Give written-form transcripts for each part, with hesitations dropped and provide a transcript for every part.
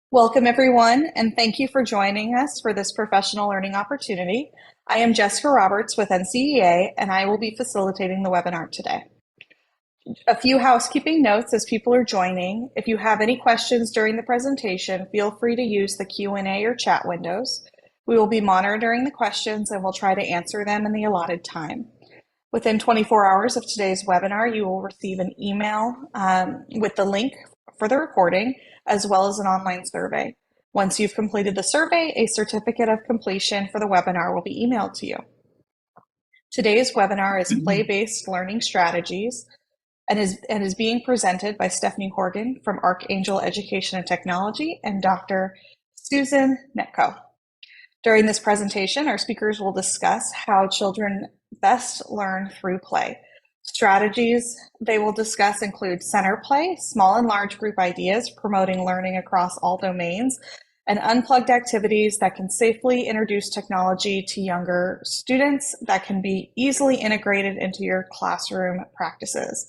Welcome, everyone, and thank you for joining us for this professional learning opportunity. I am Jessica Roberts with NCEA, and I will be facilitating the webinar today. A few housekeeping notes as people are joining. If you have any questions during the presentation, feel free to use the Q&A or chat windows. We will be monitoring the questions and we'll try to answer them in the allotted time. Within 24 hours of today's webinar, you will receive an email with the link for the recording, as well as an online survey. Once you've completed the survey, a certificate of completion for the webinar will be emailed to you. Today's webinar is Play-Based Learning Strategies and is being presented by Stefanie Horgan from Archangel Education and Technology and Dr. Susan Netko. During this presentation, our speakers will discuss how children best learn through play. Strategies they will discuss include center play, small and large group ideas promoting learning across all domains, and unplugged activities that can safely introduce technology to younger students that can be easily integrated into your classroom practices.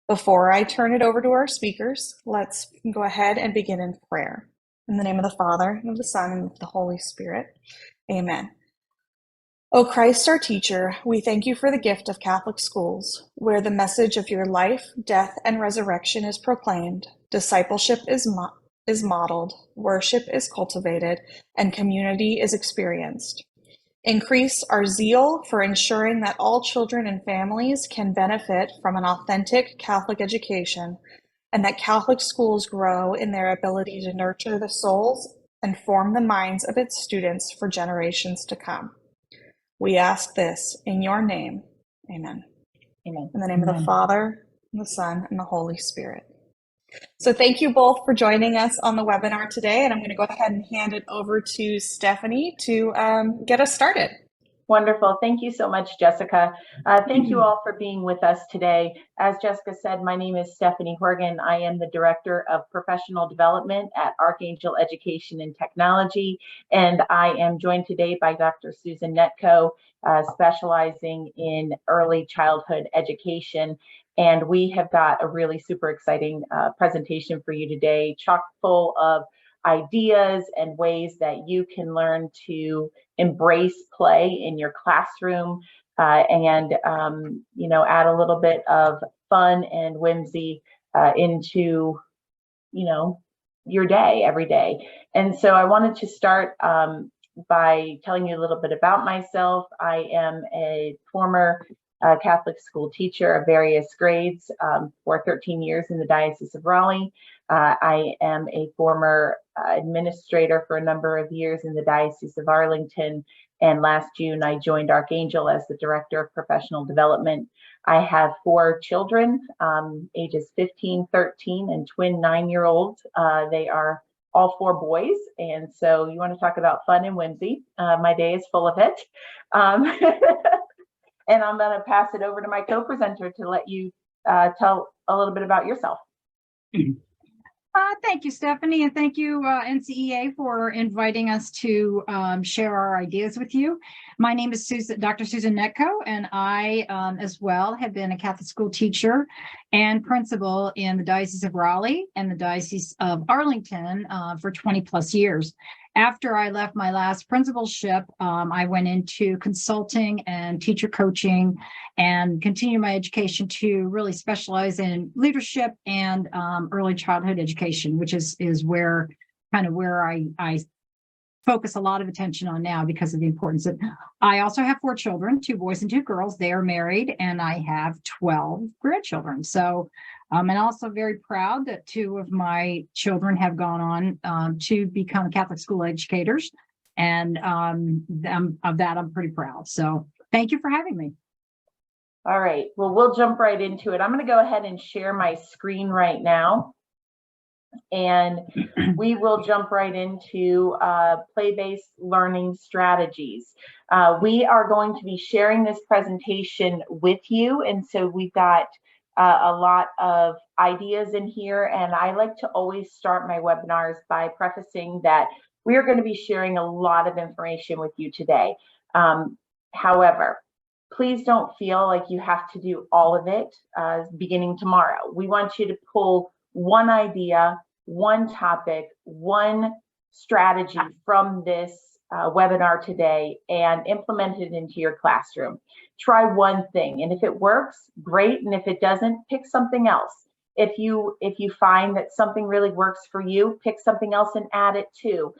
Before I turn it over to our speakers, let's go ahead and begin in prayer. In the name of the Father, and of the Son, and of the Holy Spirit. Amen. O Christ, our teacher, we thank you for the gift of Catholic schools, where the message of your life, death, and resurrection is proclaimed, discipleship is modeled, worship is cultivated, and community is experienced. Increase our zeal for ensuring that all children and families can benefit from an authentic Catholic education, and that Catholic schools grow in their ability to nurture the souls and form the minds of its students for generations to come. We ask this in your name. Amen. Amen. In the name of the Father, and the Son, and the Holy Spirit. So thank you both for joining us on the webinar today, and I'm going to go ahead and hand it over to Stefanie to get us started. Wonderful. Thank you so much, Jessica. Thank you all for being with us today. As Jessica said, my name is Stefanie Horgan. I am the Director of Professional Development at Archangel Education and Technology, and I am joined today by Dr. Susan Netko, specializing in early childhood education. And we have got a really super exciting presentation for you today, chock full of ideas and ways that you can learn to embrace play in your classroom and add a little bit of fun and whimsy into your day every day. And so I wanted to start by telling you a little bit about myself. I am a former Catholic school teacher of various grades for 13 years in the Diocese of Raleigh. I am a former administrator for a number of years in the Diocese of Arlington. And last June, I joined Archangel as the Director of Professional Development. I have 4 children, ages 15, 13, and twin 9-year-olds. They are all 4 boys. And so you want to talk about fun and whimsy. My day is full of it. And I'm going to pass it over to my co-presenter to let you tell a little bit about yourself. Thank you, Stefanie, and thank you, NCEA, for inviting us to share our ideas with you. My name is Dr. Susan Netko, and I, as well, have been a Catholic school teacher and principal in the Diocese of Raleigh and the Diocese of Arlington for 20 plus years. After I left my last principalship, I went into consulting and teacher coaching and continued my education to really specialize in leadership and early childhood education, which is where I focus a lot of attention on now because of the importance of. I also have 4 children, 2 boys and 2 girls. They are married, and I have 12 grandchildren. So and also very proud that 2 of my children have gone on to become Catholic school educators. And of that, I'm pretty proud. So thank you for having me. All right. Well, we'll jump right into it. I'm going to go ahead and share my screen right now. And we will jump right into play-based learning strategies. We are going to be sharing this presentation with you. And so we've got a lot of ideas in here, and I like to always start my webinars by prefacing that we are going to be sharing a lot of information with you today. However, please don't feel like you have to do all of it beginning tomorrow. We want you to pull one idea one topic, one strategy from this webinar today and implement it into your classroom. Try one thing, and if it works, great, and if it doesn't, pick something else. If you find that something really works for you, pick something else and add it to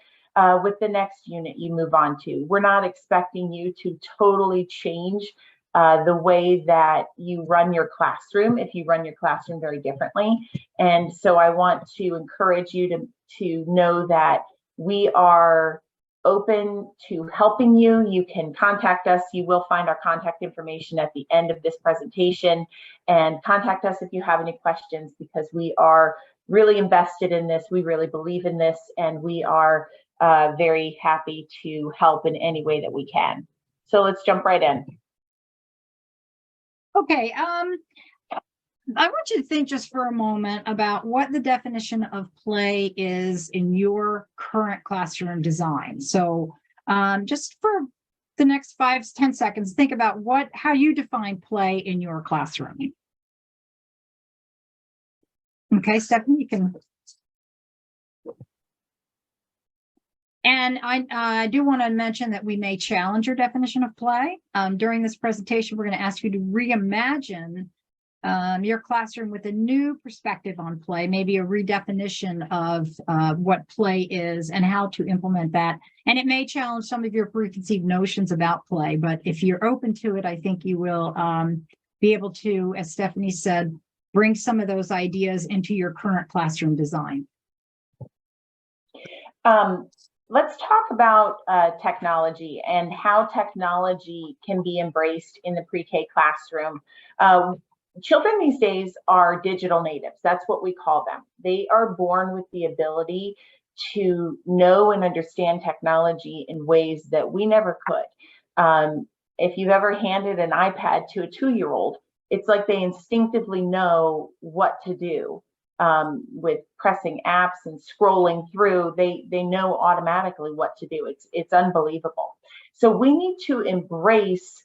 with the next unit you move on to. We're not expecting you to totally change the way that you run your classroom if you run your classroom very differently. And so I want to encourage you to know that we are open to helping you. You can contact us. You will find our contact information at the end of this presentation, and contact us if you have any questions, because we are really invested in this. We really believe in this, and we are very happy to help in any way that we can. So let's jump right in. Okay, I want you to think just for a moment about what the definition of play is in your current classroom design. So just for the next 5 to 10 seconds, think about how you define play in your classroom. Okay, Stefanie, you can. And I do want to mention that we may challenge your definition of play. During this presentation, we're going to ask you to reimagine your classroom with a new perspective on play, maybe a redefinition of what play is and how to implement that. And it may challenge some of your preconceived notions about play, but if you're open to it, I think you will be able to, as Stefanie said, bring some of those ideas into your current classroom design. Let's talk about technology and how technology can be embraced in the pre-K classroom. Children these days are digital natives. That's what we call them. They are born with the ability to know and understand technology in ways that we never could. If you've ever handed an iPad to a 2-year-old, it's like they instinctively know what to do. With pressing apps and scrolling through, they know automatically what to do. It's unbelievable. So we need to embrace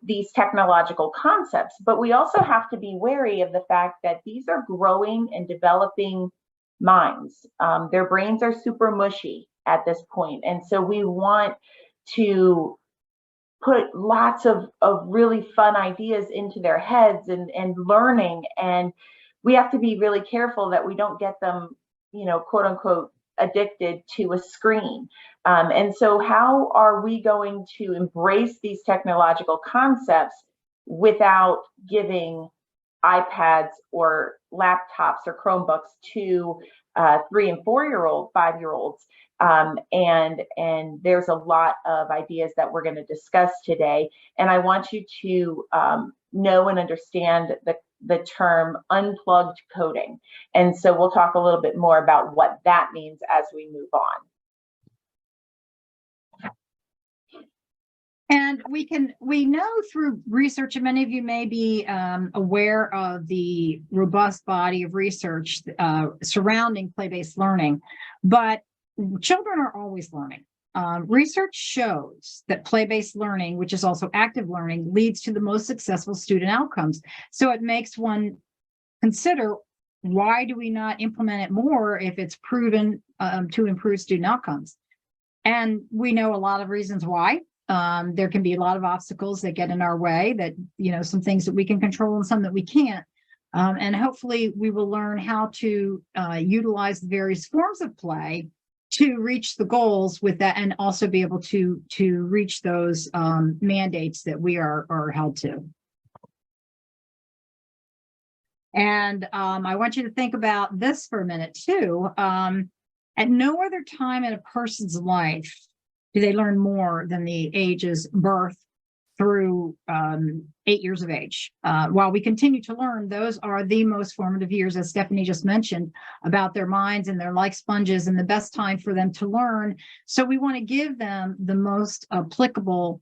these technological concepts, but we also have to be wary of the fact that these are growing and developing minds. Their brains are super mushy at this point, and so we want to put lots of really fun ideas into their heads and learning, and we have to be really careful that we don't get them, quote unquote, addicted to a screen. And so how are we going to embrace these technological concepts without giving iPads or laptops or Chromebooks to 3- and 4-year-old, 5-year-olds? And there's a lot of ideas that we're going to discuss today. And I want you to know and understand the term unplugged coding. And so we'll talk a little bit more about what that means as we move on. And we know through research, and many of you may be aware of the robust body of research surrounding play-based learning, but children are always learning. Research shows that play-based learning, which is also active learning, leads to the most successful student outcomes. So it makes one consider, why do we not implement it more if it's proven to improve student outcomes? And we know a lot of reasons why. There can be a lot of obstacles that get in our way, that, some things that we can control and some that we can't. And hopefully we will learn how to utilize the various forms of play to reach the goals with that, and also be able to reach those mandates that we are held to. And I want you to think about this for a minute too. At no other time in a person's life do they learn more than the ages birth through 8 years of age. While we continue to learn, those are the most formative years, as Stefanie just mentioned, about their minds, and they're like sponges and the best time for them to learn. So we want to give them the most applicable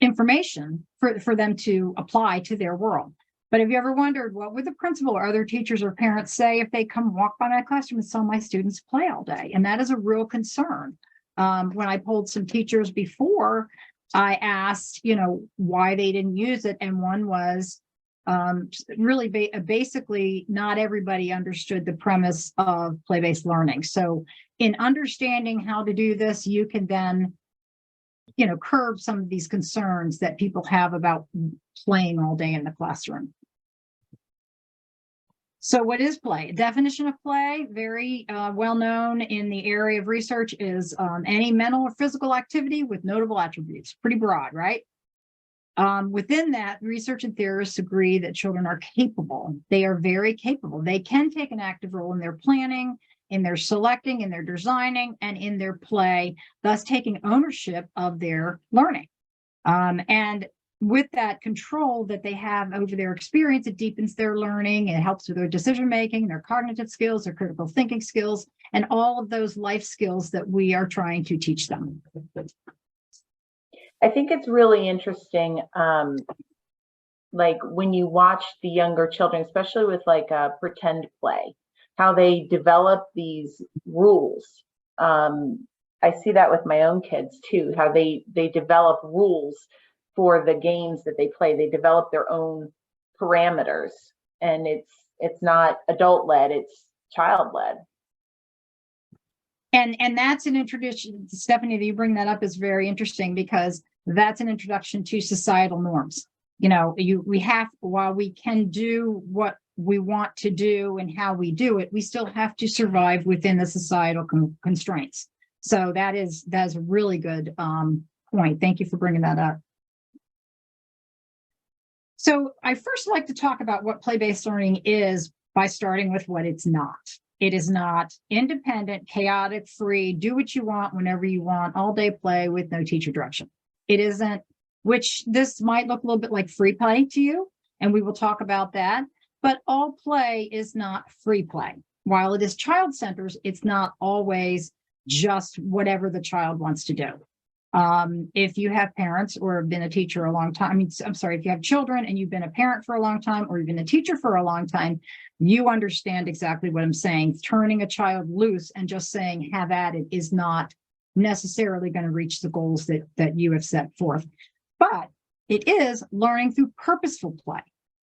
information for them to apply to their world. But have you ever wondered, what would the principal or other teachers or parents say if they come walk by my classroom and saw my students play all day? And that is a real concern. When I polled some teachers before, I asked, why they didn't use it. And one was, really basically not everybody understood the premise of play-based learning. So in understanding how to do this, you can then, curb some of these concerns that people have about playing all day in the classroom. So what is play? Definition of play, very well known in the area of research, is any mental or physical activity with notable attributes. Pretty broad, right? Within that, research and theorists agree that children are capable. They are very capable. They can take an active role in their planning, in their selecting, in their designing, and in their play, thus taking ownership of their learning. And with that control that they have over their experience, it deepens their learning. It helps with their decision-making, their cognitive skills, their critical thinking skills, and all of those life skills that we are trying to teach them. I think it's really interesting, like when you watch the younger children, especially with like a pretend play, how they develop these rules. I see that with my own kids too, how they develop rules for the games that they play. They develop their own parameters, and it's not adult-led, it's child-led. And that's an introduction, Stefanie, that you bring that up is very interesting, because that's an introduction to societal norms. While we can do what we want to do and how we do it, we still have to survive within the societal constraints. So that's a really good point. Thank you for bringing that up. So I first like to talk about what play-based learning is by starting with what it's not. It is not independent, chaotic, free, do what you want whenever you want, all day play with no teacher direction. It isn't, which this might look a little bit like free play to you, and we will talk about that. But all play is not free play. While it is child-centered, it's not always just whatever the child wants to do. If you have parents or have been a teacher a long time, if you have children and you've been a parent for a long time, or you've been a teacher for a long time, you understand exactly what I'm saying. Turning a child loose and just saying, have at it, is not necessarily going to reach the goals that you have set forth. But it is learning through purposeful play.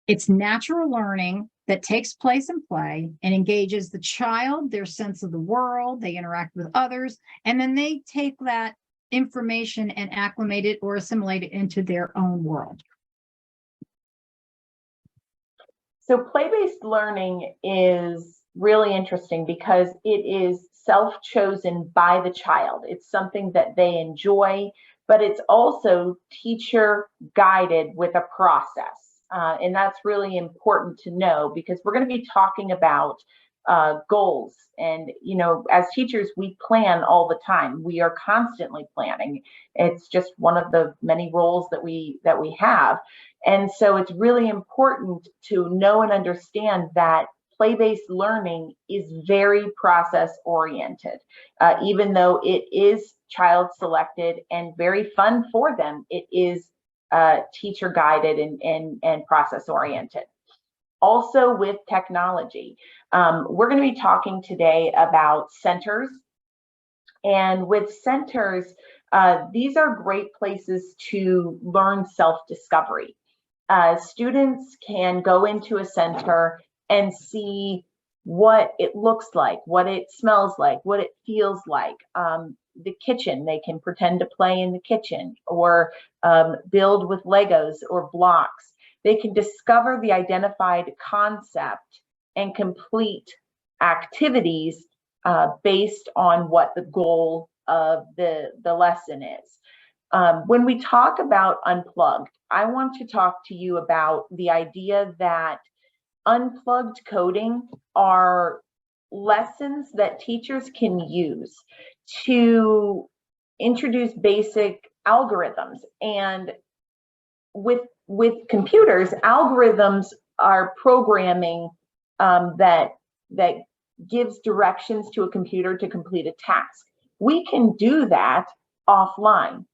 It's natural learning that takes place in play and engages the child, their sense of the world, they interact with others, and then they take that information and acclimate it or assimilate it into their own world. So play-based learning is really interesting because it is self-chosen by the child. It's something that they enjoy, but it's also teacher-guided with a process. And that's really important to know, because we're going to be talking about goals. And, as teachers, we plan all the time. We are constantly planning. It's just one of the many roles that we have. And so it's really important to know and understand that play-based learning is very process oriented. Even though it is child selected and very fun for them, it is teacher guided and process oriented. Also with technology, we're going to be talking today about centers. And with centers, these are great places to learn self-discovery. Students can go into a center and see what it looks like, what it smells like, what it feels like. The kitchen, they can pretend to play in the kitchen, or build with Legos or blocks. They can discover the identified concept and complete activities based on what the goal of the lesson is. When we talk about Unplugged, I want to talk to you about the idea that unplugged coding are lessons that teachers can use to introduce basic algorithms. And with computers, algorithms are programming that gives directions to a computer to complete a task. We can do that offline.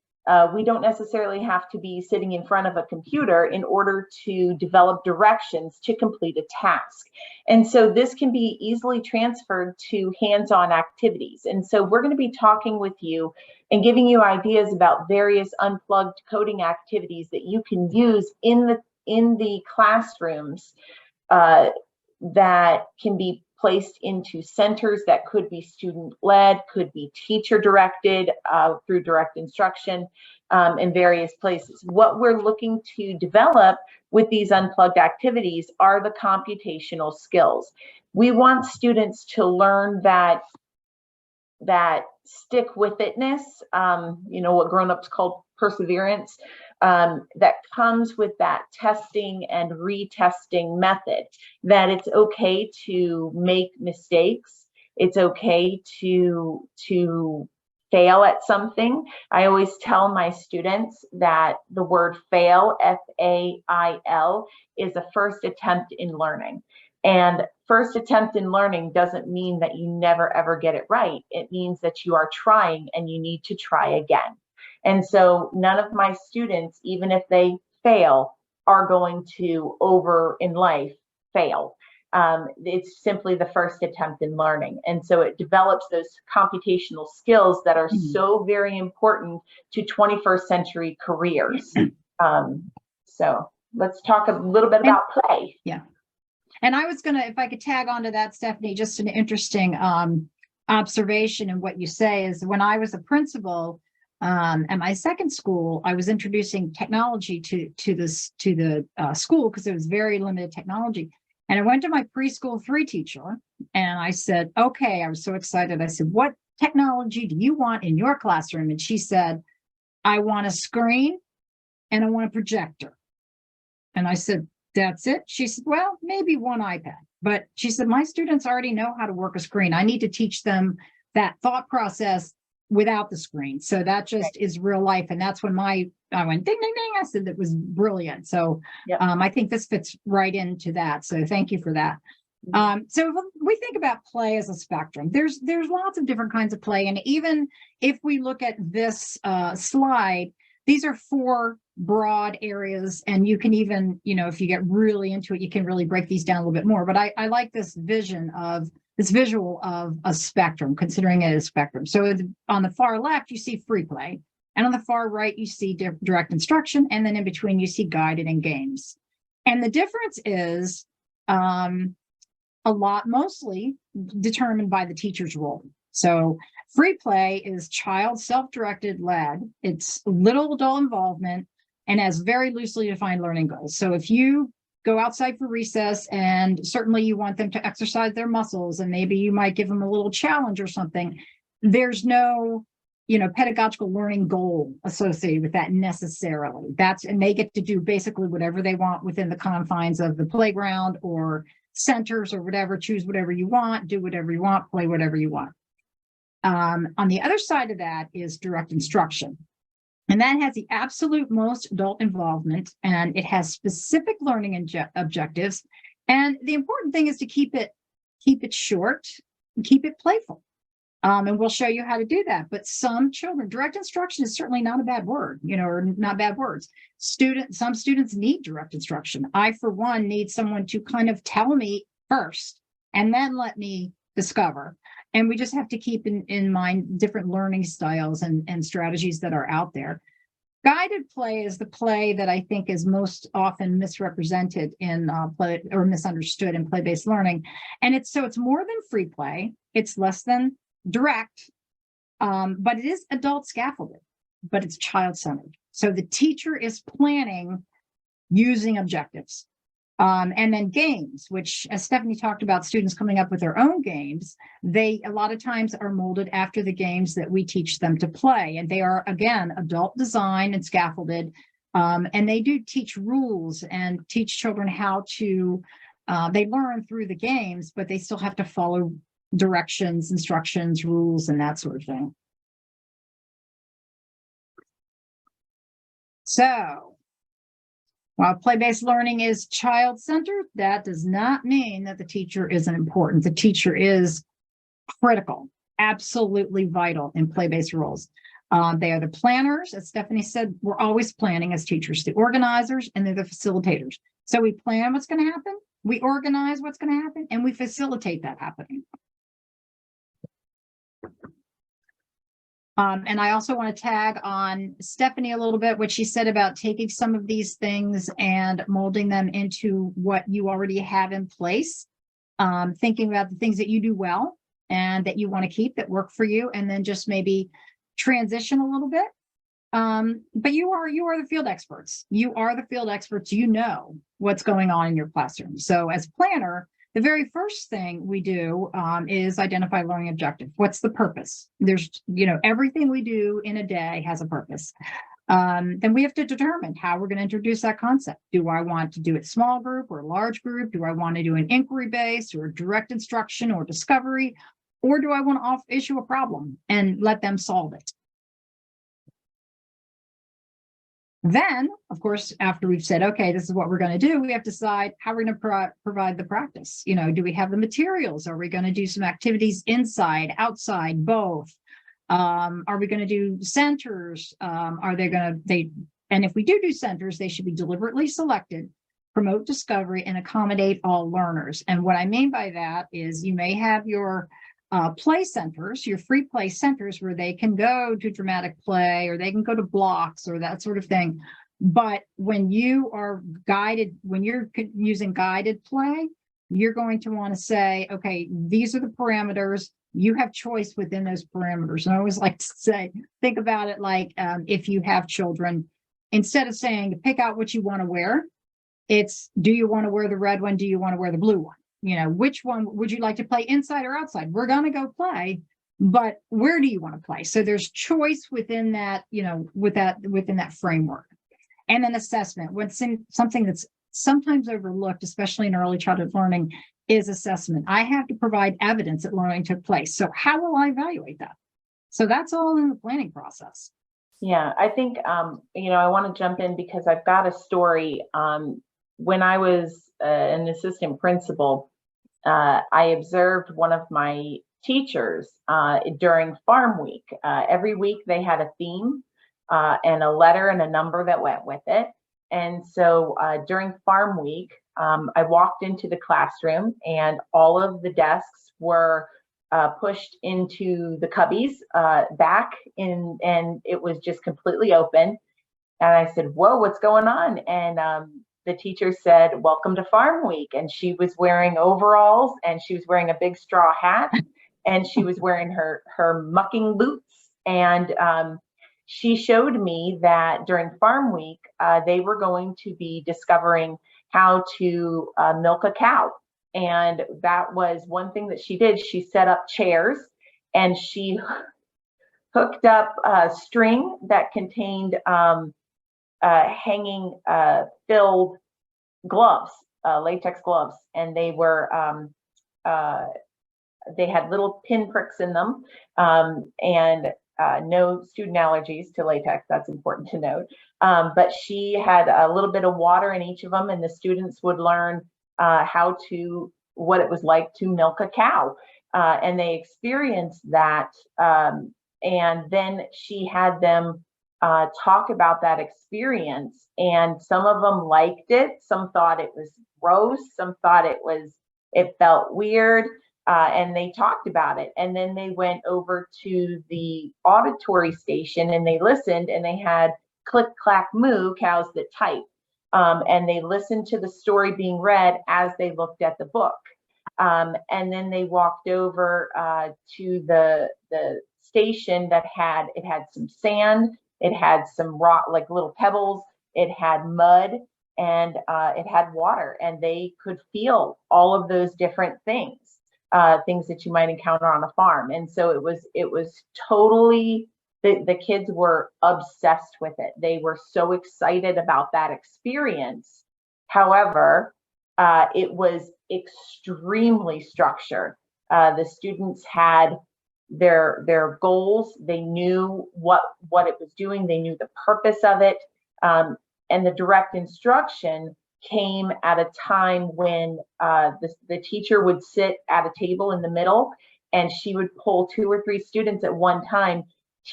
We don't necessarily have to be sitting in front of a computer in order to develop directions to complete a task. And so this can be easily transferred to hands-on activities. And so we're going to be talking with you and giving you ideas about various unplugged coding activities that you can use in in the classrooms that can be placed into centers that could be student-led, could be teacher-directed through direct instruction in various places. What we're looking to develop with these unplugged activities are the computational skills. We want students to learn that stick-with-itness, what grown-ups call perseverance, that comes with that testing and retesting method, that it's okay to make mistakes. It's okay to fail at something. I always tell my students that the word fail, F-A-I-L, is a first attempt in learning. And first attempt in learning doesn't mean that you never ever get it right. It means that you are trying and you need to try again. And so none of my students, even if they fail, are going to in life fail. It's simply the first attempt in learning. And so it develops those computational skills that are so very important to 21st century careers. So let's talk a little bit about play. Yeah. And I was going to, if I could tag onto that, Stefanie, just an interesting observation in what you say is when I was a principal at my second school, I was introducing technology to the school because it was very limited technology. And I went to my preschool 3 teacher and I said, okay, I was so excited. I said, what technology do you want in your classroom? And she said, I want a screen and I want a projector. And I said, that's it? She said, well, maybe one iPad. But she said, my students already know how to work a screen. I need to teach them that thought process without the screen. So that just is real life. And that's when I went ding, ding, ding. I said that was brilliant. So I think this fits right into that. So thank you for that. So if we think about play as a spectrum, there's lots of different kinds of play. And even if we look at this slide, these are 4 broad areas. And you can even, if you get really into it, you can really break these down a little bit more. But I like this visual of a spectrum, considering it a spectrum. So on the far left, you see free play. And on the far right, you see direct instruction. And then in between, you see guided and games. And the difference is mostly determined by the teacher's role. So free play is child self-directed led. It's little adult involvement and has very loosely defined learning goals. So if you go outside for recess and certainly you want them to exercise their muscles and maybe you might give them a little challenge or something, there's no pedagogical learning goal associated with that necessarily. And they get to do basically whatever they want within the confines of the playground or centers or whatever. Choose whatever you want, do whatever you want, play whatever you want. On the other side of that is direct instruction. And that has the absolute most adult involvement, and it has specific learning objectives. And the important thing is to keep it short and keep it playful. And we'll show you how to do that. But some children, direct instruction is certainly not a bad word, or not bad words. Some students need direct instruction. I, for one, need someone to kind of tell me first and then let me discover. And we just have to keep in mind different learning styles and strategies that are out there. Guided play is the play that I think is most often misrepresented in play or misunderstood in play-based learning. And it's more than free play. It's less than direct, but it is adult scaffolded, but it's child-centered. So the teacher is planning using objectives. And then games, which, as Stefanie talked about, students coming up with their own games, they a lot of times are molded after the games that we teach them to play. And they are, again, adult design and scaffolded. And they do teach rules and teach children how to, they learn through the games, but they still have to follow directions, instructions, rules, and that sort of thing. So, while play-based learning is child-centered, that does not mean that the teacher isn't important. The teacher is critical, absolutely vital in play-based roles. They are the planners. As Stefanie said, we're always planning as teachers, the organizers, and they're the facilitators. So we plan what's going to happen, we organize what's going to happen, and we facilitate that happening. And I also want to tag on Stefanie a little bit, what she said about taking some of these things and molding them into what you already have in place. Thinking about the things that you do well and that you want to keep that work for you, and then just maybe transition a little bit. But you are the field experts. You are the field experts. You know what's going on in your classroom. So as a planner, the very first thing we do is identify learning objective. What's the purpose? There's, everything we do in a day has a purpose. Then we have to determine how we're going to introduce that concept. Do I want to do it small group or large group? Do I want to do an inquiry based or direct instruction or discovery? Or do I want to issue a problem and let them solve it? Then, of course, after we've said, okay, this is what we're going to do, we have to decide how we're going to provide the practice. Do we have the materials? Are we going to do some activities inside, outside, both? Are we going to do centers? And if we do centers, they should be deliberately selected, promote discovery, and accommodate all learners. And what I mean by that is you may have your play centers, your free play centers, where they can go to dramatic play or they can go to blocks or that sort of thing. But when you are guided, when you're using guided play, you're going to want to say, okay, these are the parameters. You have choice within those parameters. And I always like to say, think about it like if you have children, instead of saying to pick out what you want to wear, it's, do you want to wear the red one? Do you want to wear the blue one? Which one would you like to play, inside or outside? We're going to go play, but where do you want to play? So there's choice within that, within that framework. And then assessment, something that's sometimes overlooked, especially in early childhood learning, is assessment. I have to provide evidence that learning took place. So how will I evaluate that? So that's all in the planning process. Yeah, I think, I want to jump in because I've got a story. When I was an assistant principal, I observed one of my teachers during farm week. Every week they had a theme and a letter and a number that went with it. And so during farm week, I walked into the classroom and all of the desks were pushed into the cubbies back in, and it was just completely open. And I said, whoa, what's going on? And the teacher said, welcome to farm week. And she was wearing overalls and she was wearing a big straw hat and she was wearing her mucking boots. And she showed me that during farm week, they were going to be discovering how to milk a cow. And that was one thing that she did. She set up chairs and she hooked up a string that contained hanging filled gloves, latex gloves, and they were they had little pin pricks in them, and no student allergies to latex. That's important to note. But she had a little bit of water in each of them, and the students would learn what it was like to milk a cow, and they experienced that. And then she had them talk about that experience, and some of them liked it, some thought it was gross, some thought it felt weird, and they talked about it. And then they went over to the auditory station and they listened, and they had click clack moo, cows that type, and they listened to the story being read as they looked at the book. And then they walked over to the station that had some sand, it had some rock, like little pebbles, it had mud, and it had water, and they could feel all of those different things, things that you might encounter on a farm. And so it was totally, the kids were obsessed with it. They were so excited about that experience. However, it was extremely structured. The students had their goals. They knew what it was doing. They knew the purpose of it. And the direct instruction came at a time when the teacher would sit at a table in the middle, and she would pull 2 or 3 students at one time,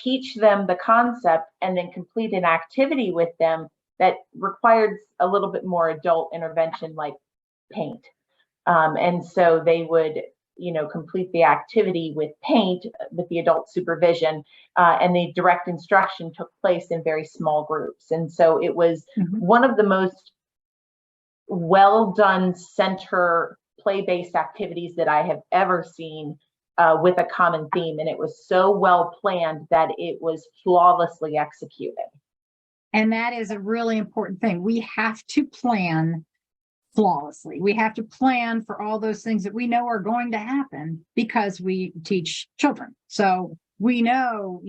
teach them the concept, and then complete an activity with them that required a little bit more adult intervention, like paint. And so they would complete the activity with paint with the adult supervision, and the direct instruction took place in very small groups. And so it was one of the most well done center play-based activities that I have ever seen, with a common theme. And it was so well planned that it was flawlessly executed. And that is a really important thing. We have to plan flawlessly. We have to plan for all those things that we know are going to happen because we teach children. So we know,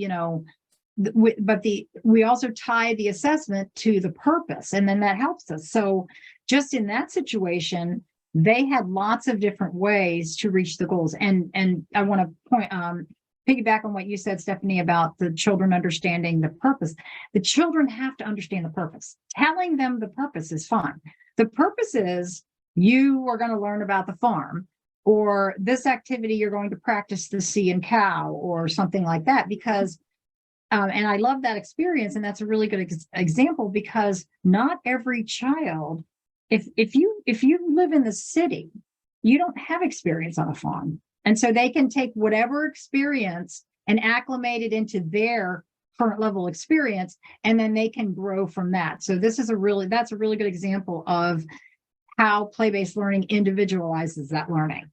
we also tie the assessment to the purpose, and then that helps us. So just in that situation, they had lots of different ways to reach the goals. And I want to piggyback on what you said, Stefanie, about the children understanding the purpose. The children have to understand the purpose. Telling them the purpose is fine. The purpose is you are going to learn about the farm, or this activity you're going to practice the sea and cow, or something like that. Because, and I love that experience, and that's a really good example, because not every child, if you live in the city, you don't have experience on a farm. And so they can take whatever experience and acclimate it into their current level experience, and then they can grow from that. So that's a really good example of how play-based learning individualizes that learning.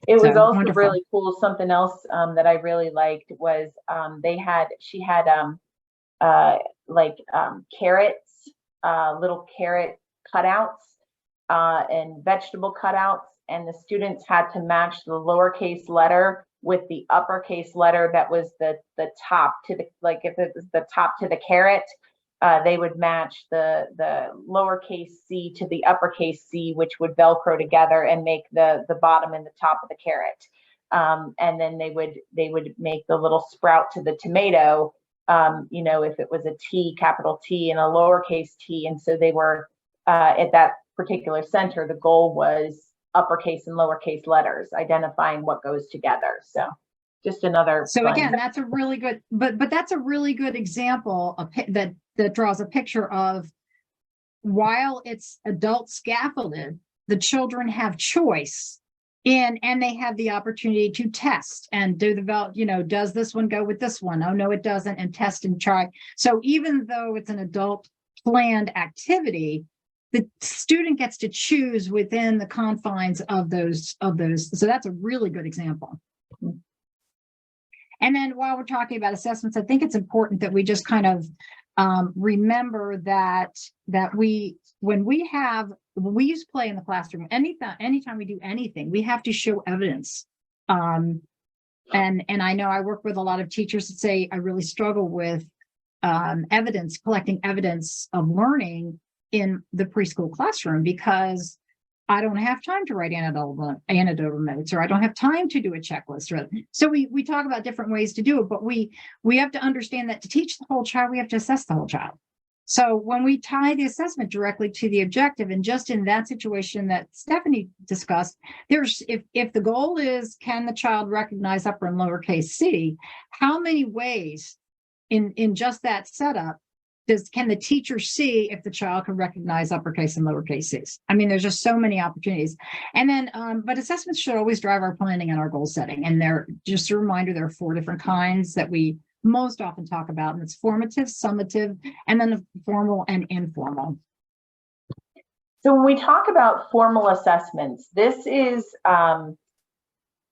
It was also wonderful. Really cool. Something else that I really liked was she had carrots, little carrot cutouts, and vegetable cutouts, and the students had to match the lowercase letter with the uppercase letter that was the top to the, like if it was the top to the carrot, they would match the lowercase c to the uppercase C, which would Velcro together and make the bottom and the top of the carrot. And then they would make the little sprout to the tomato, if it was a T, capital T, and a lowercase t. And so they were at that particular center, the goal was uppercase and lowercase letters, identifying what goes together. So just another. So again, that's a really good, but that's a really good example of that draws a picture of, while it's adult scaffolded, the children have choice and they have the opportunity to test and do does this one go with this one? Oh no, it doesn't, and test and try. So even though it's an adult planned activity, the student gets to choose within the confines of those. So that's a really good example. And then while we're talking about assessments, I think it's important that we just kind of remember that when we use play in the classroom, anytime we do anything, we have to show evidence. And I know I work with a lot of teachers that say I really struggle with collecting evidence of learning in the preschool classroom, because I don't have time to write anecdotal notes, or I don't have time to do a checklist. So we talk about different ways to do it, but we have to understand that to teach the whole child, we have to assess the whole child. So when we tie the assessment directly to the objective, and just in that situation that Stefanie discussed, if the goal is, can the child recognize upper and lowercase c, how many ways in just that setup can the teacher see if the child can recognize uppercase and lowercase c's? I mean, there's just so many opportunities. And then, but assessments should always drive our planning and our goal setting. And they're just a reminder, there are 4 different kinds that we most often talk about, and it's formative, summative, and then the formal and informal. So when we talk about formal assessments, this is, I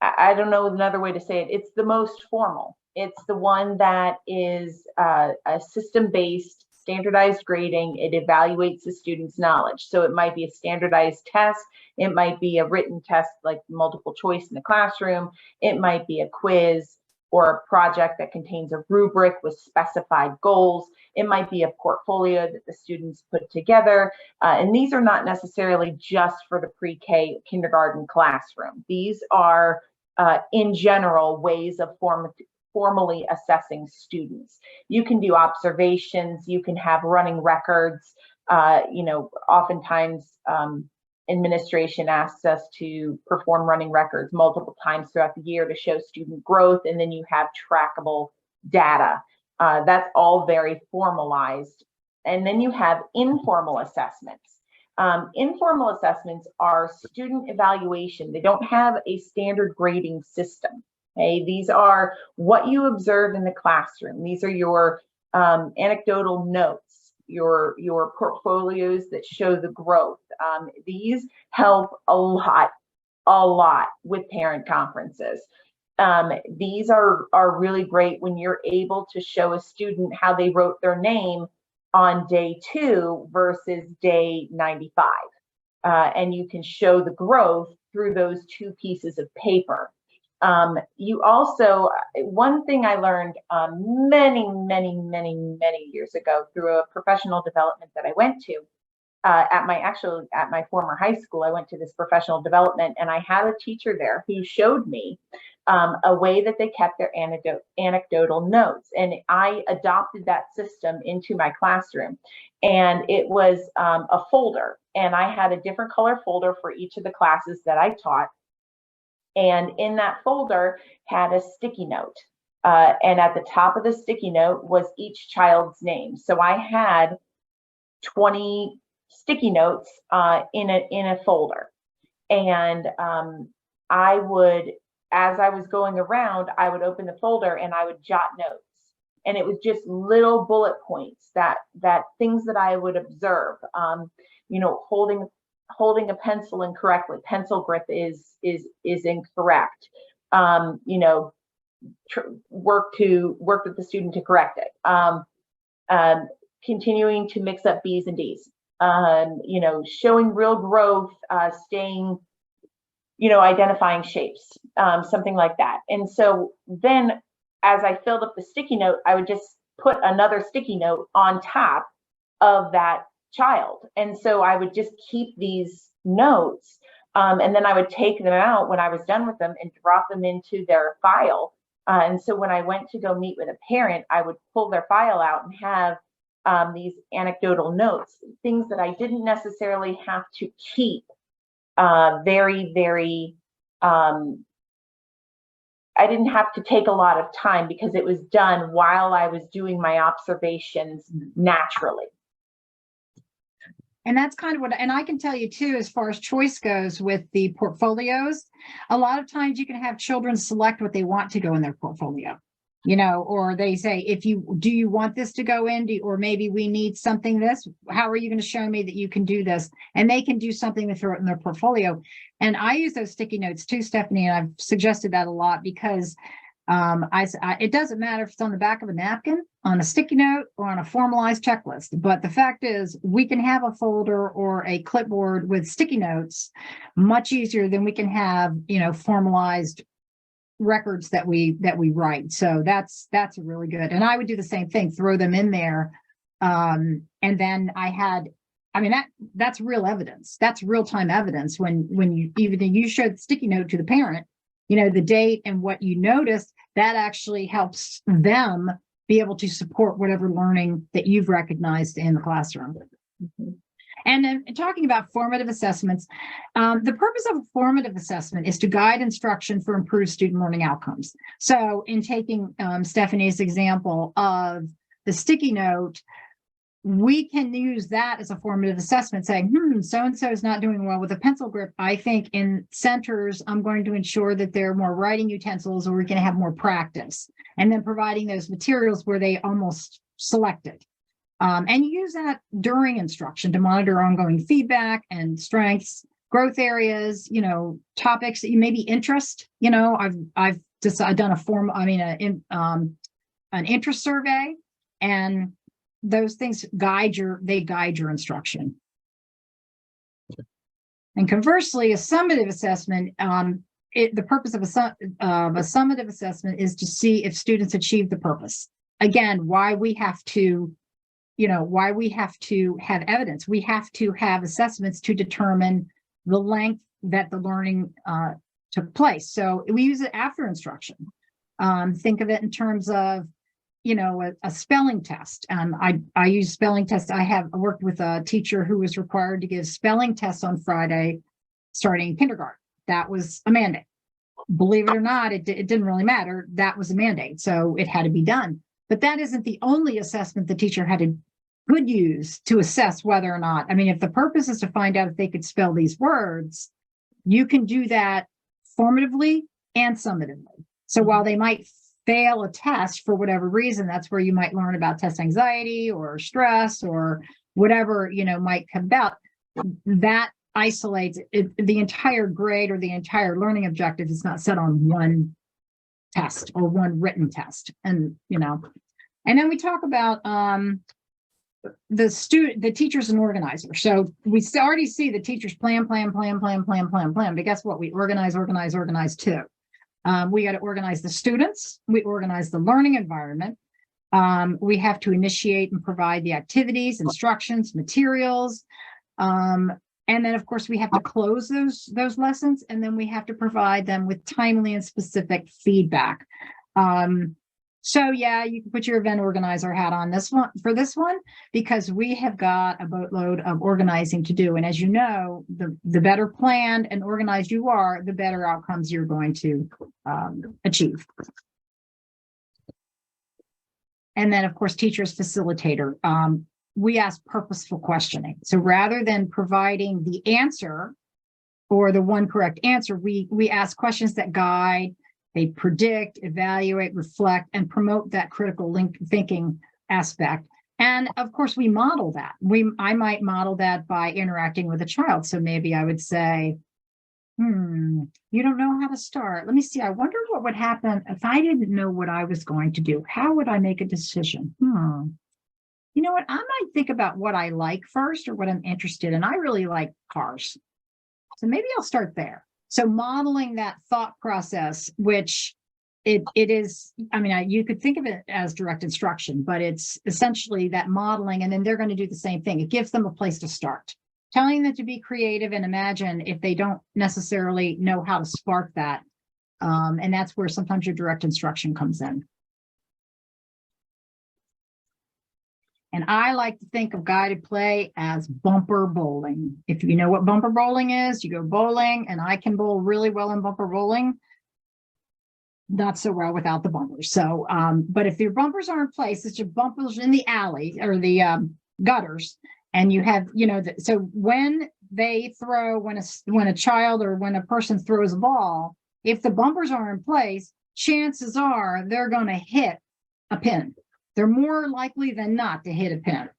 don't know another way to say it, it's the most formal. It's the one that is a system-based, standardized grading. It evaluates the student's knowledge. So it might be a standardized test. It might be a written test like multiple choice in the classroom. It might be a quiz or a project that contains a rubric with specified goals. It might be a portfolio that the students put together. And these are not necessarily just for the pre-K kindergarten classroom. These are, in general, ways of formally assessing students. You can do observations, you can have running records. Oftentimes administration asks us to perform running records multiple times throughout the year to show student growth, and then you have trackable data. That's all very formalized. And then you have informal assessments. Informal assessments are student evaluation. They don't have a standard grading system. Okay, these are what you observe in the classroom. These are your anecdotal notes, your portfolios that show the growth. These help a lot with parent conferences. These are really great when you're able to show a student how they wrote their name on day 2 versus day 95. And you can show the growth through those 2 pieces of paper. You also, one thing I learned many years ago through a professional development that I went to, at my former high school, I went to this professional development, and I had a teacher there who showed me a way that they kept their anecdotal notes, and I adopted that system into my classroom. And it was a folder, and I had a different color folder for each of the classes that I taught. And in that folder had a sticky note, and at the top of the sticky note was each child's name. So I had 20 sticky notes in a folder, and I would, as I was going around, I would open the folder and I would jot notes, and it was just little bullet points that things that I would observe. Holding a pencil incorrectly, pencil grip is incorrect. Work with the student to correct it. Continuing to mix up B's and D's. Showing real growth, staying, identifying shapes, something like that. And so then as I filled up the sticky note, I would just put another sticky note on top of that child. And so I would just keep these notes, and then I would take them out when I was done with them and drop them into their file. And so when I went to go meet with a parent, I would pull their file out and have these anecdotal notes, things that I didn't necessarily have to keep I didn't have to take a lot of time because it was done while I was doing my observations naturally. And that's kind of what, and I can tell you too, as far as choice goes with the portfolios, a lot of times you can have children select what they want to go in their portfolio, or they say, do you want this to go in, or maybe we need something this, how are you going to show me that you can do this? And they can do something to throw it in their portfolio. And I use those sticky notes too, Stefanie, and I've suggested that a lot because it doesn't matter if it's on the back of a napkin, on a sticky note, or on a formalized checklist. But the fact is, we can have a folder or a clipboard with sticky notes much easier than we can have, formalized records that we write. So that's really good. And I would do the same thing, throw them in there. And then that's real evidence. That's real-time evidence when you show the sticky note to the parent, the date and what you noticed, that actually helps them be able to support whatever learning that you've recognized in the classroom. Mm-hmm. And then talking about formative assessments, the purpose of a formative assessment is to guide instruction for improved student learning outcomes. So in taking Stefanie's example of the sticky note, we can use that as a formative assessment, saying, so-and-so is not doing well with a pencil grip. I think in centers, I'm going to ensure that there are more writing utensils, or we're going to have more practice. And then providing those materials where they almost selected. And use that during instruction to monitor ongoing feedback and strengths, growth areas, topics that you maybe interest. I've done an interest survey, and those things guide your instruction. And conversely, a summative assessment, the purpose of a summative assessment is to see if students achieve the purpose. Again, why we have to have evidence. We have to have assessments to determine the length that the learning took place. So we use it after instruction. Think of it in terms of, a spelling test. I use spelling tests. I worked with a teacher who was required to give spelling tests on Friday, starting in kindergarten. That was a mandate. Believe it or not, it didn't really matter. That was a mandate. So it had to be done. But that isn't the only assessment the teacher had to could use to assess whether or not, I mean, if the purpose is to find out if they could spell these words, you can do that formatively and summatively. So while they might fail a test for whatever reason, that's where you might learn about test anxiety or stress or whatever, might come about. That isolates it, the entire grade or the entire learning objective is not set on one test or one written test. And, and then we talk about the teachers and organizers. So we already see the teachers plan. But guess what? We organize too. We got to organize the students. We organize the learning environment. We have to initiate and provide the activities, instructions, materials. And then, of course, we have to close those lessons, and then we have to provide them with timely and specific feedback. So yeah, you can put your event organizer hat on this one, because we have got a boatload of organizing to do. And as you know, the better planned and organized you are, the better outcomes you're going to achieve. And then, of course, teachers facilitator. We ask purposeful questioning. So rather than providing the answer or the one correct answer, we ask questions that guide, they predict, evaluate, reflect, and promote that critical thinking aspect. And of course, we model that. I might model that by interacting with a child. So maybe I would say, you don't know how to start. Let me see. I wonder what would happen if I didn't know what I was going to do. How would I make a decision? You know what? I might think about what I like first or what I'm interested in. I really like cars. So maybe I'll start there. So modeling that thought process, which it is, I mean, you could think of it as direct instruction, but it's essentially that modeling, and then they're going to do the same thing. It gives them a place to start. Telling them to be creative and imagine if they don't necessarily know how to spark that. And that's where sometimes your direct instruction comes in. And I like to think of guided play as bumper bowling. If you know what bumper bowling is, you go bowling, and I can bowl really well in bumper bowling. Not so well without the bumpers. So, but if your bumpers are in place, it's your bumpers in the alley or the gutters, and you have, so when they throw, when a child or when a person throws a ball, if the bumpers are in place, chances are they're going to hit a pin. They're more likely than not to hit a pin.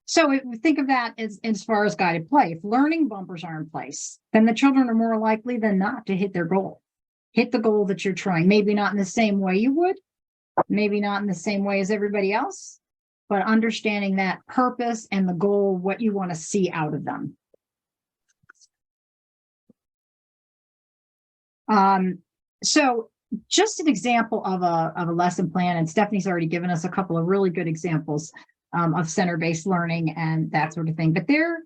So think of that as far as guided play. If learning bumpers are in place, then the children are more likely than not to hit their goal. Hit the goal that you're trying. Maybe not in the same way you would, maybe not in the same way as everybody else, but understanding that purpose and the goal, what you want to see out of them. So just an example of a lesson plan, and Stefanie's already given us a couple of really good examples of center-based learning and that sort of thing. But there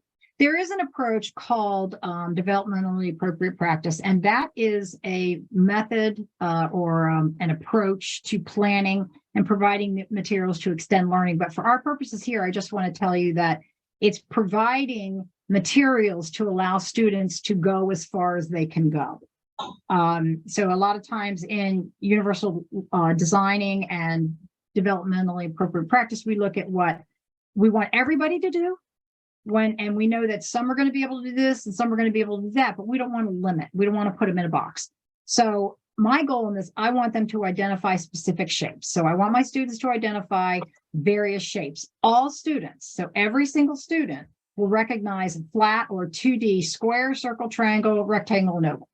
is an approach called developmentally appropriate practice, and that is a method or an approach to planning and providing materials to extend learning. But for our purposes here, I just want to tell you that it's providing materials to allow students to go as far as they can go. So a lot of times in universal designing and developmentally appropriate practice, we look at what we want everybody to do, and we know that some are going to be able to do this and some are going to be able to do that, but we don't want to limit. We don't want to put them in a box. So my goal in this, I want them to identify specific shapes. So I want my students to identify various shapes. All students, so every single student will recognize a flat or 2D square, circle, triangle, rectangle, and oval.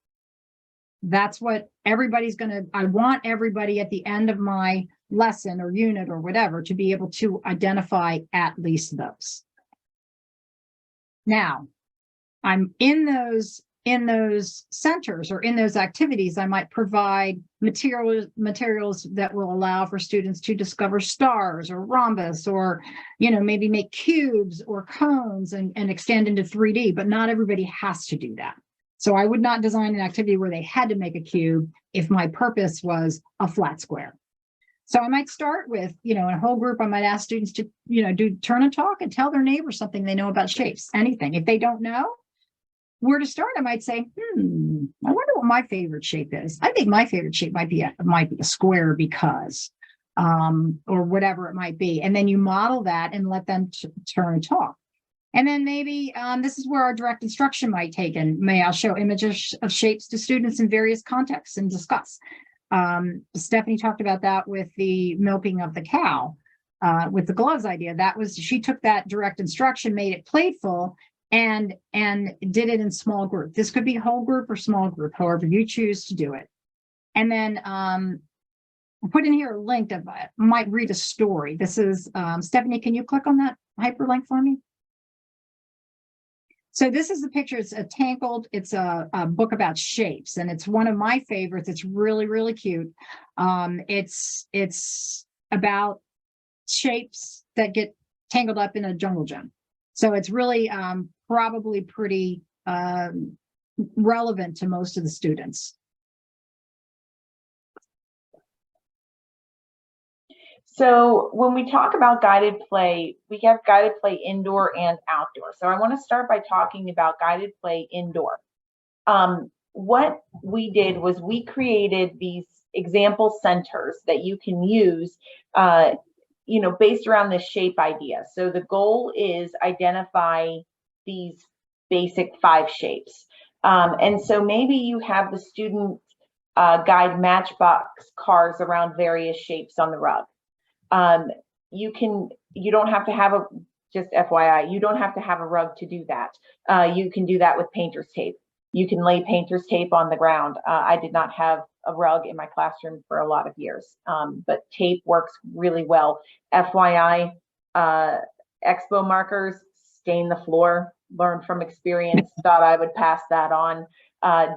That's what everybody's I want everybody at the end of my lesson or unit or whatever to be able to identify at least those. Now, I'm in those centers or in those activities, I might provide materials that will allow for students to discover stars or rhombus, or, maybe make cubes or cones and extend into 3D, but not everybody has to do that. So I would not design an activity where they had to make a cube if my purpose was a flat square. So I might start with, in a whole group, I might ask students to, do turn and talk and tell their neighbors something they know about shapes, anything. If they don't know where to start, I might say, I wonder what my favorite shape is. I think my favorite shape might be a square because, or whatever it might be. And then you model that and let them turn and talk. And then maybe this is where our direct instruction might take in. May I show images of shapes to students in various contexts and discuss. Stefanie talked about that with the milking of the cow, with the gloves idea. That was, she took that direct instruction, made it playful, and did it in small group. This could be whole group or small group, however you choose to do it. And then put in here a link that might read a story. This is, Stefanie, can you click on that hyperlink for me? So this is the picture. It's a Tangled. It's a book about shapes, and it's one of my favorites. It's really, really cute. It's about shapes that get tangled up in a jungle gym. So it's really probably pretty relevant to most of the students. So when we talk about guided play, we have guided play indoor and outdoor. So I want to start by talking about guided play indoor. What we did was we created these example centers that you can use, based around this shape idea. So the goal is identify these basic 5 shapes. And so maybe you have the student guide matchbox cars around various shapes on the rug. You don't have to have just FYI, you don't have to have a rug to do that. You can do that with painter's tape. You can lay painter's tape on the ground. I did not have a rug in my classroom for a lot of years, but tape works really well. FYI, expo markers stain the floor. Learned from experience, thought I would pass that on.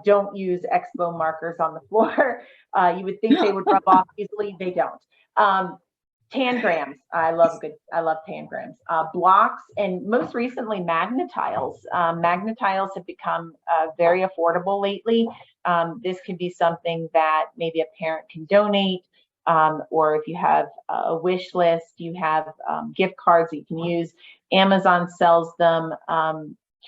Don't use expo markers on the floor. You would think they would rub off easily. They don't. Tangrams, I love tangrams. Blocks, and most recently magnetiles. Magnetiles have become very affordable lately. This can be something that maybe a parent can donate, or if you have a wish list, you have gift cards that you can use. Amazon sells them,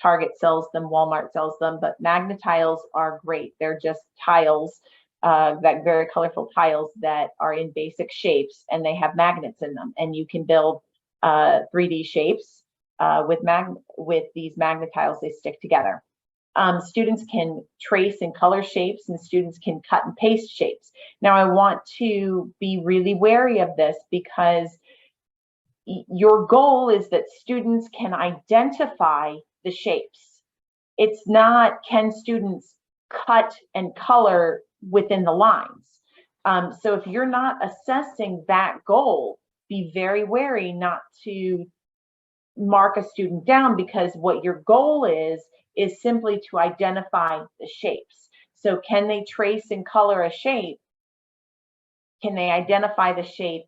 Target sells them, Walmart sells them, but magnetiles are great. They're just tiles, that very colorful tiles that are in basic shapes, and they have magnets in them, and you can build 3D shapes with these magnetiles. They stick together. Students can trace and color shapes, and students can cut and paste shapes. Now, I want to be really wary of this because your goal is that students can identify the shapes. It's not, can students cut and color within the lines? So if you're not assessing that goal, be very wary not to mark a student down, because what your goal is simply to identify the shapes. So can they trace and color a shape? Can they identify the shape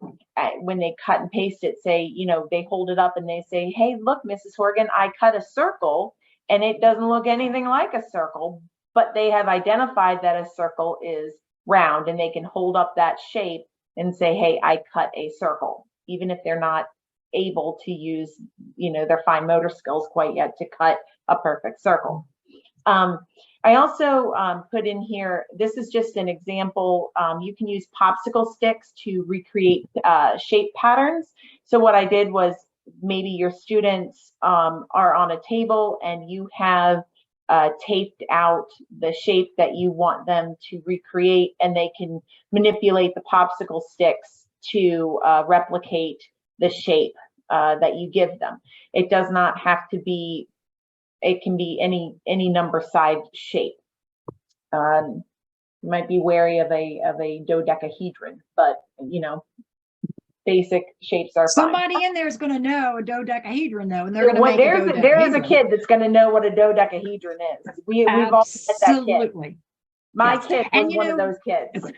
when they cut and paste it? Say, they hold it up and they say, hey, look, Mrs. Horgan, I cut a circle and it doesn't look anything like a circle, but they have identified that a circle is round, and they can hold up that shape and say, hey, I cut a circle, even if they're not able to use, their fine motor skills quite yet to cut a perfect circle. I also put in here, this is just an example. You can use popsicle sticks to recreate shape patterns. So what I did was, maybe your students are on a table and you have taped out the shape that you want them to recreate, and they can manipulate the popsicle sticks to replicate the shape that you give them. It does not have to be, it can be any number side shape. You might be wary of a dodecahedron, but basic shapes are Somebody fine. in there is going to know a dodecahedron, though, and they're going to make there is a kid that's going to know what a dodecahedron is. We've all met that kid. Absolutely. My kid was one of those kids.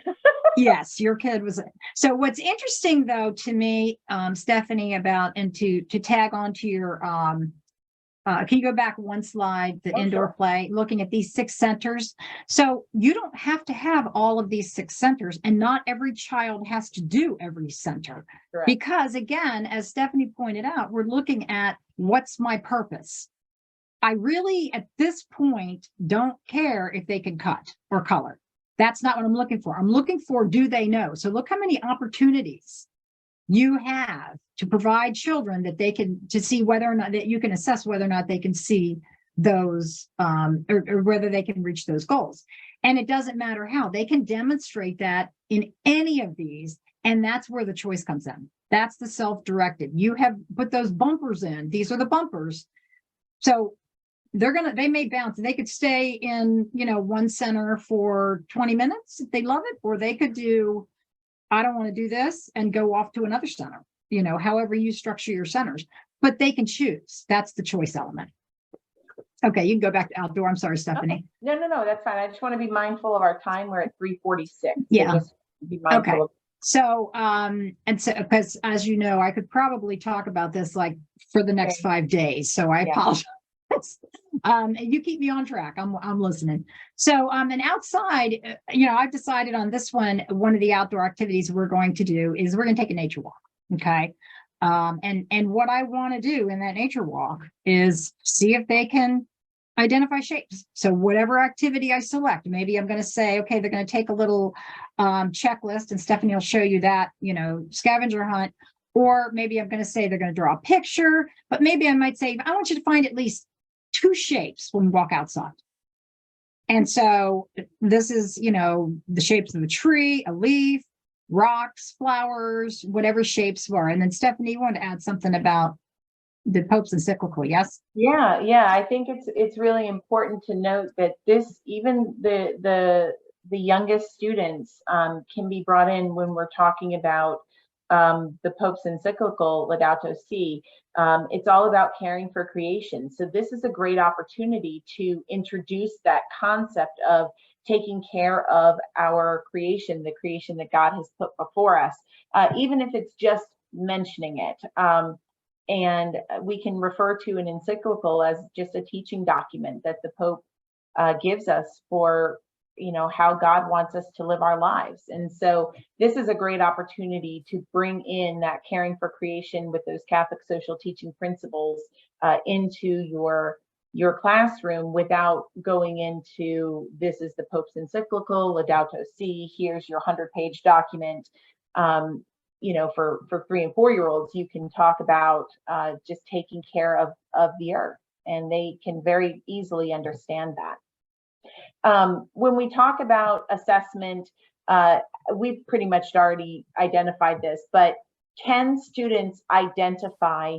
Yes, your kid was. So what's interesting, though, to me, Stefanie, about, and to tag onto your, can you go back one slide, the indoor play, looking at these 6 centers. So you don't have to have all of these 6 centers, and not every child has to do every center. Correct. Because again, as Stefanie pointed out, we're looking at what's my purpose. I really, at this point, don't care if they can cut or color. That's not what I'm looking for. I'm looking for, do they know? So look how many opportunities you have to provide children that they can, to see whether or not that you can assess whether or not they can see those or whether they can reach those goals. And it doesn't matter how, they can demonstrate that in any of these. And that's where the choice comes in. That's the self-directed. You have put those bumpers in. These are the bumpers. So they may bounce. They could stay in, one center for 20 minutes if they love it, or they could do, I don't want to do this, and go off to another center, however you structure your centers, but they can choose. That's the choice element. Okay, you can go back to outdoor. I'm sorry, Stefanie. Okay. No, that's fine. I just want to be mindful of our time. We're at 3:46. Yeah. So just be mindful Okay. of. So, because as you know, I could probably talk about this like for the next 5 days. So I apologize. You keep me on track. I'm listening. So, and outside, I've decided on this one of the outdoor activities we're going to do is we're going to take a nature walk. Okay. And what I want to do in that nature walk is see if they can identify shapes. So whatever activity I select, maybe I'm going to say, okay, they're going to take a little checklist, and Stefanie will show you that, scavenger hunt. Or maybe I'm going to say they're going to draw a picture, but maybe I might say, I want you to find at least 2 shapes when we walk outside. And so this is, the shapes of a tree, a leaf, rocks, flowers, whatever shapes were. And then Stefanie, you want to add something about the Pope's encyclical, yes? Yeah. I think it's really important to note that even the youngest students can be brought in when we're talking about the Pope's encyclical Laudato Si. It's all about caring for creation. So this is a great opportunity to introduce that concept of taking care of our creation, the creation that God has put before us, even if it's just mentioning it. And we can refer to an encyclical as just a teaching document that the Pope gives us for, how God wants us to live our lives. And so this is a great opportunity to bring in that caring for creation with those Catholic social teaching principles into your classroom without going into, this is the Pope's encyclical, Laudato Si, here's your 100-page document. For 3 and 4-year-olds, you can talk about just taking care of the earth, and they can very easily understand that. When we talk about assessment, we've pretty much already identified this, but can students identify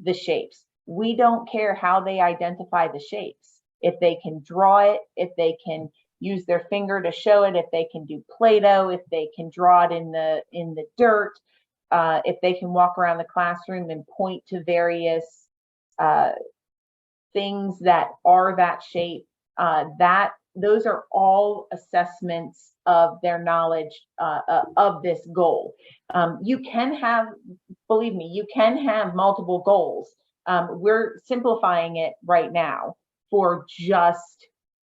the shapes? We don't care how they identify the shapes. If they can draw it, if they can use their finger to show it, if they can do Play-Doh, if they can draw it in the dirt, if they can walk around the classroom and point to various things that are that shape, those are all assessments of their knowledge of this goal. You can have, believe me, you can have multiple goals. We're simplifying it right now for just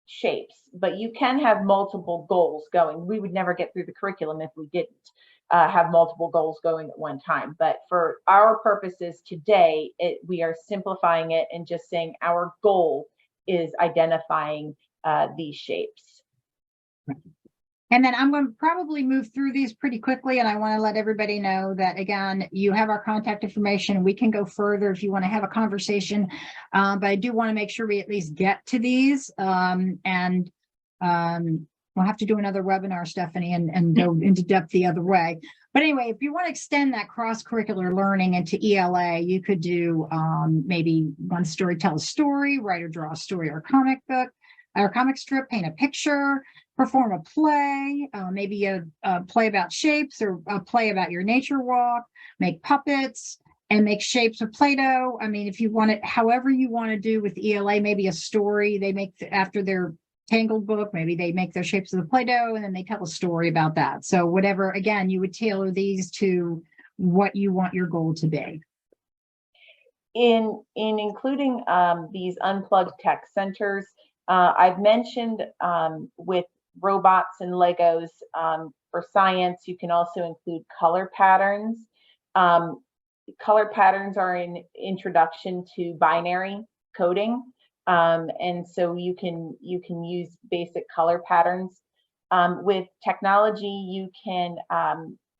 shapes, but you can have multiple goals going. We would never get through the curriculum if we didn't have multiple goals going at one time. But for our purposes today, we are simplifying it and just saying our goal is identifying these shapes. And then I'm going to probably move through these pretty quickly. And I want to let everybody know that, again, you have our contact information. We can go further if you want to have a conversation. But I do want to make sure we at least get to these. And we'll have to do another webinar, Stefanie, and go into depth the other way. But anyway, if you want to extend that cross-curricular learning into ELA, you could do maybe one story, tell a story, write or draw a story or comic book, or comic strip, paint a picture, perform a play, maybe a play about shapes or a play about your nature walk, make puppets and make shapes with Play-Doh. I mean, if you want it, however you want to do with ELA, maybe a story they make after their Tangled book, maybe they make their shapes of the Play-Doh and then they tell a story about that. So whatever, again, you would tailor these to what you want your goal to be. In including these unplugged tech centers, I've mentioned with robots and Legos for science, you can also include color patterns. Color patterns are an introduction to binary coding. And so you can use basic color patterns. With technology, you can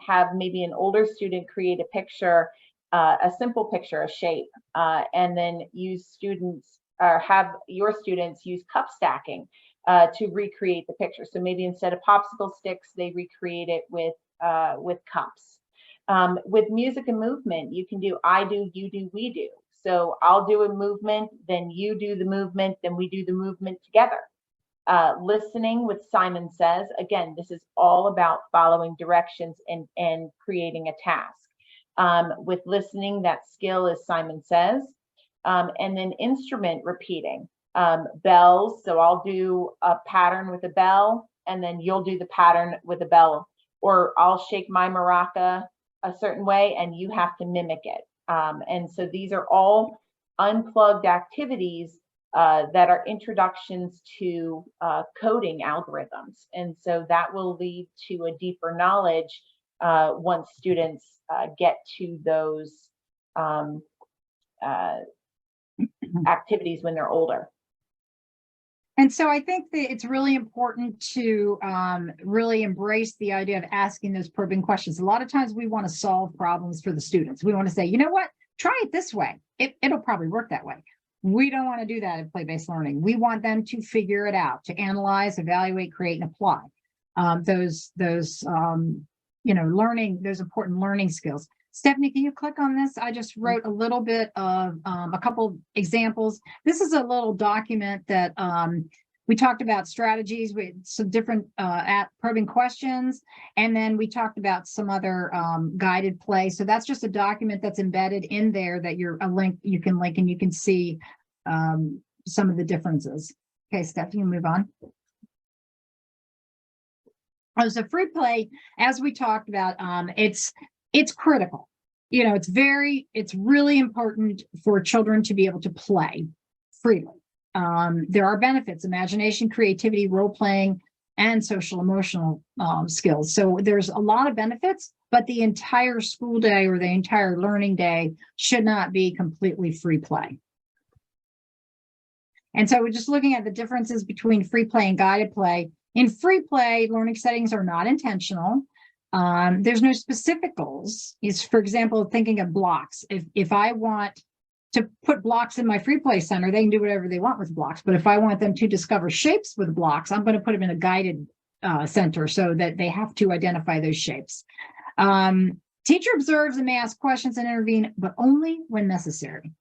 have maybe an older student create a picture, a simple picture, a shape, and then use students or have your students use cup stacking to recreate the picture. So maybe instead of popsicle sticks, they recreate it with cups. With music and movement, you can do I do, you do, we do. So I'll do a movement, then you do the movement, then we do the movement together. Listening with Simon Says. Again, this is all about following directions and creating a task. With listening, that skill is Simon Says. And then instrument repeating. Bells, so I'll do a pattern with a bell, and then you'll do the pattern with a bell. Or I'll shake my maraca a certain way, and you have to mimic it. And so these are all unplugged activities that are introductions to coding algorithms. And so that will lead to a deeper knowledge once students get to those activities when they're older. And so I think that it's really important to really embrace the idea of asking those probing questions. A lot of times we want to solve problems for the students. We want to say, you know what, try it this way. It'll probably work that way. We don't want to do that in play-based learning. We want them to figure it out, to analyze, evaluate, create, and apply those learning, those important learning skills. Stefanie, can you click on this? I just wrote a little bit of a couple examples. This is a little document that we talked about strategies with some different probing questions, and then we talked about some other guided play. So that's just a document that's embedded in there that you can link and you can see some of the differences. Okay, Stefanie, move on. So free play, as we talked about, it's critical. It's really important for children to be able to play freely. There are benefits: imagination, creativity, role-playing, and social emotional skills. So there's a lot of benefits, but the entire school day or the entire learning day should not be completely free play. And so we're just looking at the differences between free play and guided play. In free play, learning settings are not intentional. There's no specific goals. For example, thinking of blocks. If I want to put blocks in my free play center, they can do whatever they want with blocks. But if I want them to discover shapes with blocks, I'm going to put them in a guided center so that they have to identify those shapes. Teacher observes and may ask questions and intervene, but only when necessary.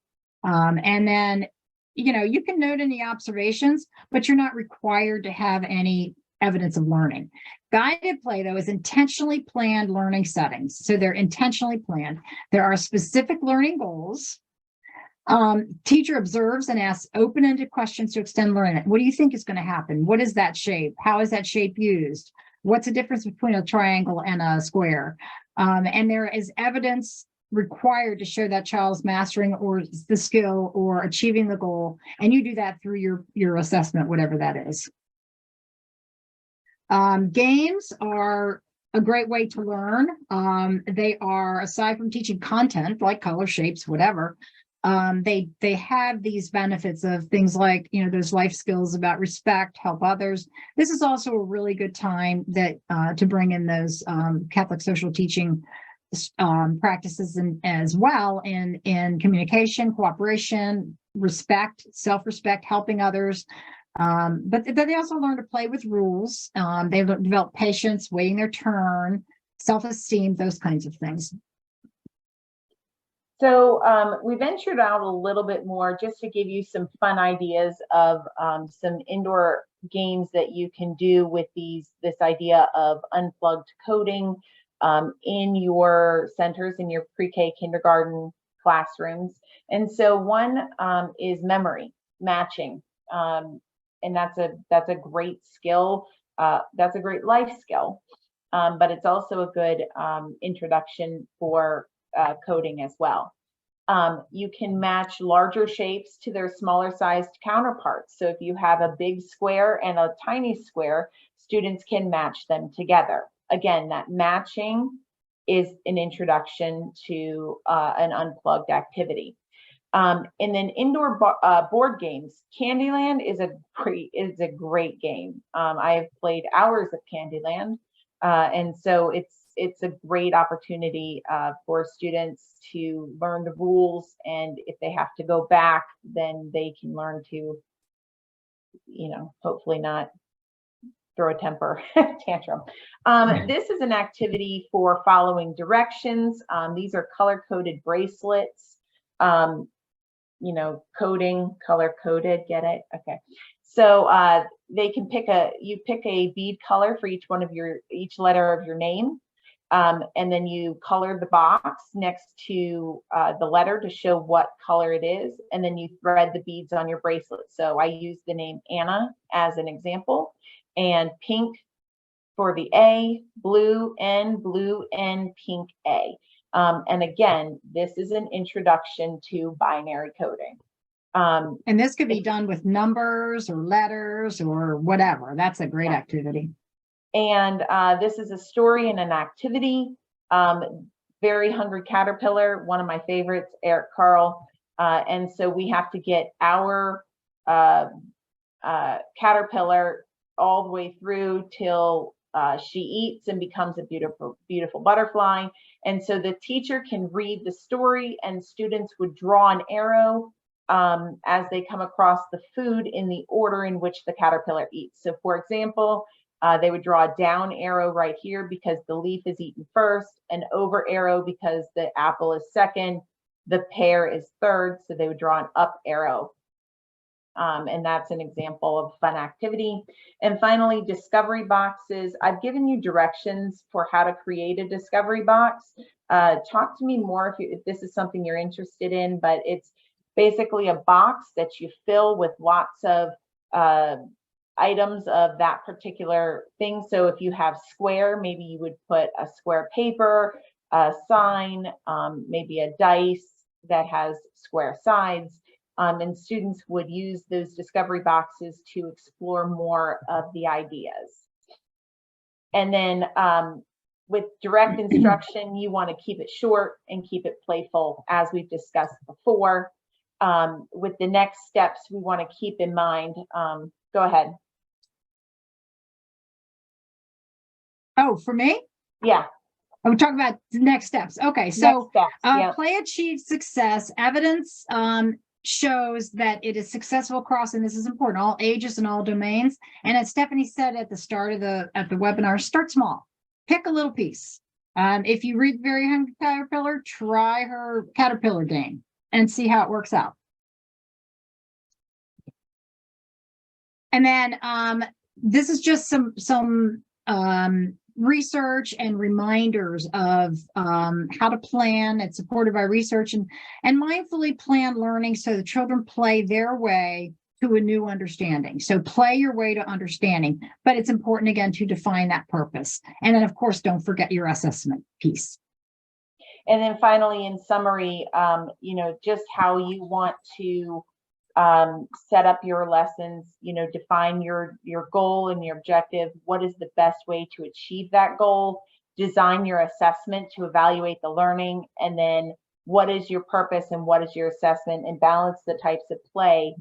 And then, you can note any observations, but you're not required to have any evidence of learning. Guided play, though, is intentionally planned learning settings. So they're intentionally planned. There are specific learning goals. Teacher observes and asks open-ended questions to extend learning. What do you think is going to happen? What is that shape? How is that shape used? What's the difference between a triangle and a square? And there is evidence required to show that child's mastering or the skill or achieving the goal. And you do that through your assessment, whatever that is. Games are a great way to learn. They are, aside from teaching content like color, shapes, whatever, they have these benefits of things like, those life skills about respect, help others. This is also a really good time that to bring in those Catholic social teaching practices as well in communication, cooperation, respect, self-respect, helping others. But they also learn to play with rules. They develop patience, waiting their turn, self-esteem, those kinds of things. So we ventured out a little bit more just to give you some fun ideas of some indoor games that you can do with this idea of unplugged coding in your centers, in your pre-K kindergarten classrooms. And so one is memory matching. And that's a great skill. That's a great life skill, but it's also a good introduction for coding as well. You can match larger shapes to their smaller sized counterparts. So if you have a big square and a tiny square, students can match them together. Again, that matching is an introduction to an unplugged activity. And then indoor board games. Candyland is a great game. I have played hours of Candyland. And so it's a great opportunity for students to learn the rules, and if they have to go back, then they can learn to, hopefully not throw a temper tantrum. This is an activity for following directions. These are color-coded bracelets. Coding, color-coded, get it? Okay. So they can you pick a bead color for each letter of your name. And then you color the box next to the letter to show what color it is. And then you thread the beads on your bracelet. So I use the name Anna as an example, and pink for the A, blue N, pink A. And again, this is an introduction to binary coding. And this could be done with numbers or letters or whatever. That's a great activity. And this is a story and an activity. Very Hungry Caterpillar, one of my favorites, Eric Carle. And so we have to get our caterpillar all the way through till she eats and becomes a beautiful, beautiful butterfly. And so the teacher can read the story, and students would draw an arrow as they come across the food in the order in which the caterpillar eats. So for example, they would draw a down arrow right here because the leaf is eaten first, an over arrow because the apple is second, the pear is third, so they would draw an up arrow. And that's an example of fun activity. And finally, discovery boxes. I've given you directions for how to create a discovery box. Talk to me more if this is something you're interested in, but it's basically a box that you fill with lots of items of that particular thing. So if you have square, maybe you would put a square paper, a sign, maybe a dice that has square sides. And students would use those discovery boxes to explore more of the ideas. And then with direct instruction, you want to keep it short and keep it playful, as we've discussed before. With the next steps, we want to keep in mind. Go ahead. Oh, for me? Yeah. We're talking about the next steps. Okay, so yeah. Play achieves success. Evidence shows that it is successful across, and this is important, all ages and all domains. And as Stefanie said at the start of the webinar, start small. Pick a little piece. If you read Very Hungry Caterpillar, try her caterpillar game and see how it works out. And then this is just some research and reminders of how to plan. It's supported by research and mindfully plan learning so the children play their way to a new understanding. So play your way to understanding, but it's important again to define that purpose. And then of course, don't forget your assessment piece. And then finally, in summary, just how you want to set up your lessons, define your goal and your objective. What is the best way to achieve that goal? Design your assessment to evaluate the learning, and then what is your purpose and what is your assessment, and balance the types of play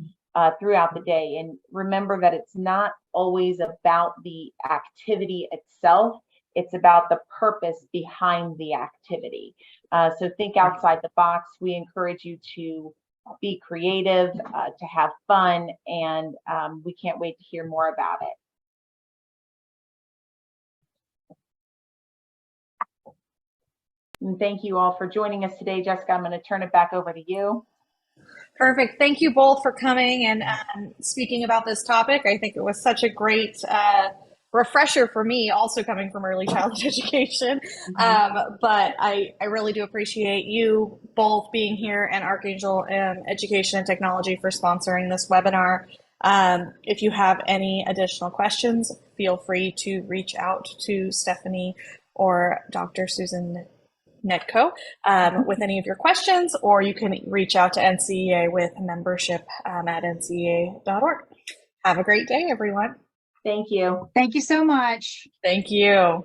throughout the day. And remember that it's not always about the activity itself. It's about the purpose behind the activity. So think outside the box. We encourage you to be creative, to have fun, and we can't wait to hear more about it. And thank you all for joining us today. Jessica, I'm going to turn it back over to you. Perfect. Thank you both for coming and speaking about this topic. I think it was such a great refresher for me, also coming from early childhood education. But I really do appreciate you both being here, and Archangel Education and Technology for sponsoring this webinar. If you have any additional questions, feel free to reach out to Stefanie or Dr. Susan Netko with any of your questions, or you can reach out to NCEA with membership at ncea.org. Have a great day, everyone. Thank you. Thank you so much. Thank you.